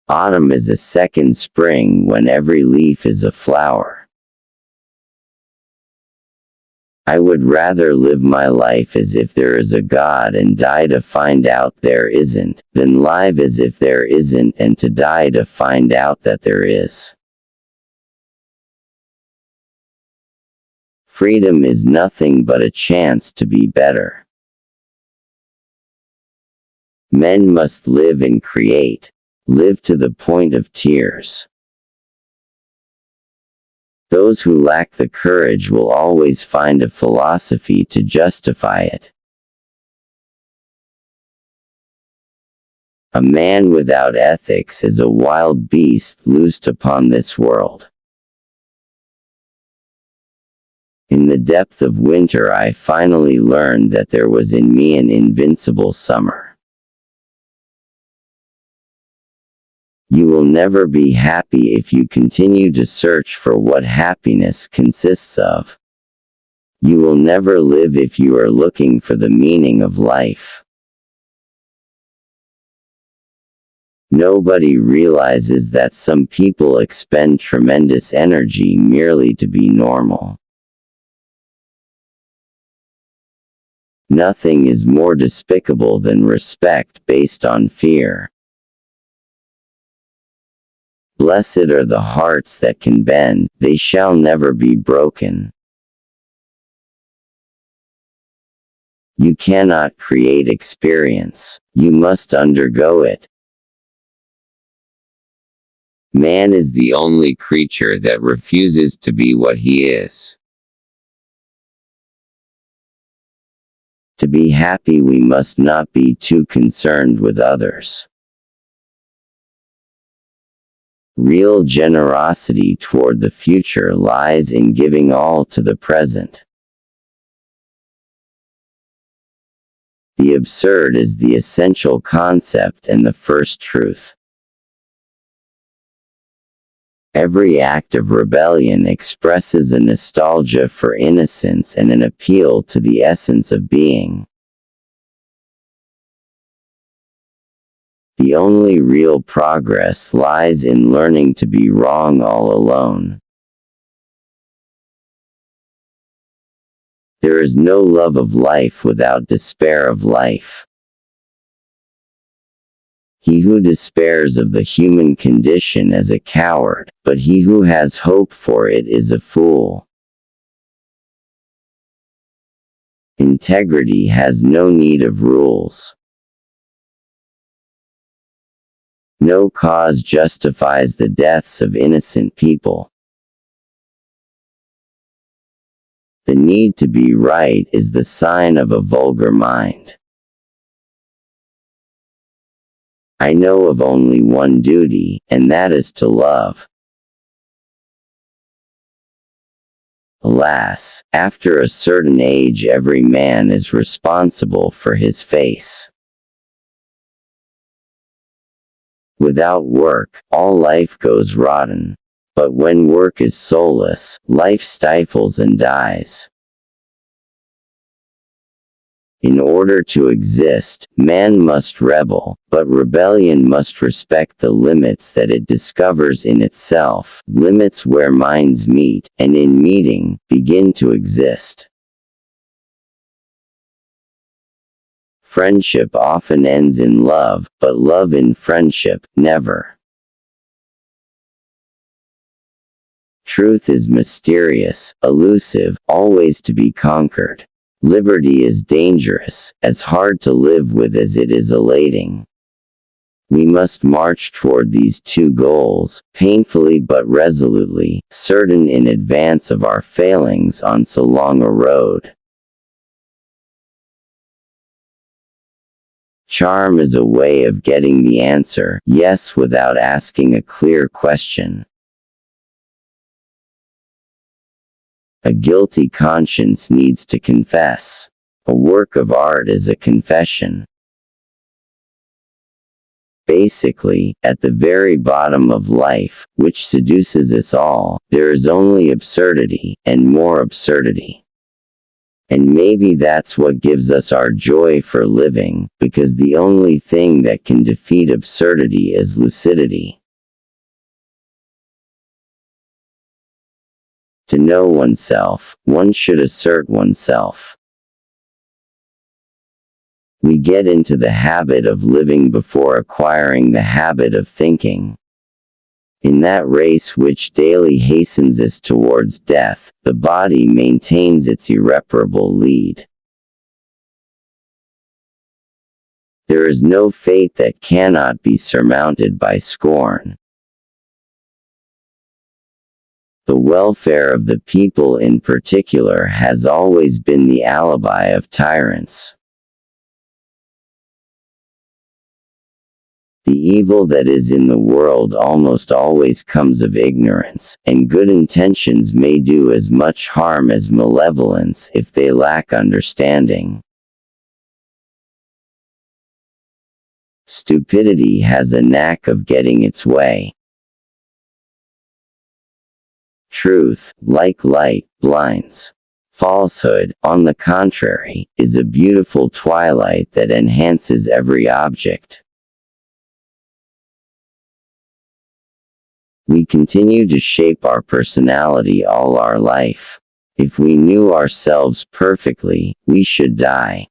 Autumn is a second spring when every leaf is a flower. I would rather live my life as if there is a God and die to find out there isn't, than live as if there isn't and to die to find out that there is. Freedom is nothing but a chance to be better. Men must live and create, live to the point of tears. Those who lack the courage will always find a philosophy to justify it. A man without ethics is a wild beast loosed upon this world. In the depth of winter I finally learned that there was in me an invincible summer. You will never be happy if you continue to search for what happiness consists of. You will never live if you are looking for the meaning of life. Nobody realizes that some people expend tremendous energy merely to be normal. Nothing is more despicable than respect based on fear. Blessed are the hearts that can bend, they shall never be broken. You cannot create experience, you must undergo it. Man is the only creature that refuses to be what he is. To be happy we must not be too concerned with others. Real generosity toward the future lies in giving all to the present. The absurd is the essential concept and the first truth. Every act of rebellion expresses a nostalgia for innocence and an appeal to the essence of being. The only real progress lies in learning to be wrong all alone. There is no love of life without despair of life. He who despairs of the human condition is a coward, but he who has hope for it is a fool. Integrity has no need of rules. No cause justifies the deaths of innocent people. The need to be right is the sign of a vulgar mind. I know of only one duty, and that is to love. Alas, after a certain age every man is responsible for his face. Without work, all life goes rotten. But when work is soulless, life stifles and dies. In order to exist, man must rebel, but rebellion must respect the limits that it discovers in itself, limits where minds meet, and in meeting, begin to exist. Friendship often ends in love, but love in friendship, never. Truth is mysterious, elusive, always to be conquered. Liberty is dangerous, as hard to live with as it is elating. We must march toward these two goals, painfully but resolutely, certain in advance of our failings on so long a road. Charm is a way of getting the answer, yes, without asking a clear question. A guilty conscience needs to confess. A work of art is a confession. Basically, at the very bottom of life, which seduces us all, there is only absurdity, and more absurdity. And maybe that's what gives us our joy for living, because the only thing that can defeat absurdity is lucidity. To know oneself, one should assert oneself. We get into the habit of living before acquiring the habit of thinking. In that race which daily hastens us towards death, the body maintains its irreparable lead. There is no fate that cannot be surmounted by scorn. The welfare of the people in particular has always been the alibi of tyrants. The evil that is in the world almost always comes of ignorance, and good intentions may do as much harm as malevolence if they lack understanding. Stupidity has a knack of getting its way. Truth, like light, blinds. Falsehood, on the contrary, is a beautiful twilight that enhances every object. We continue to shape our personality all our life. If we knew ourselves perfectly, we should die.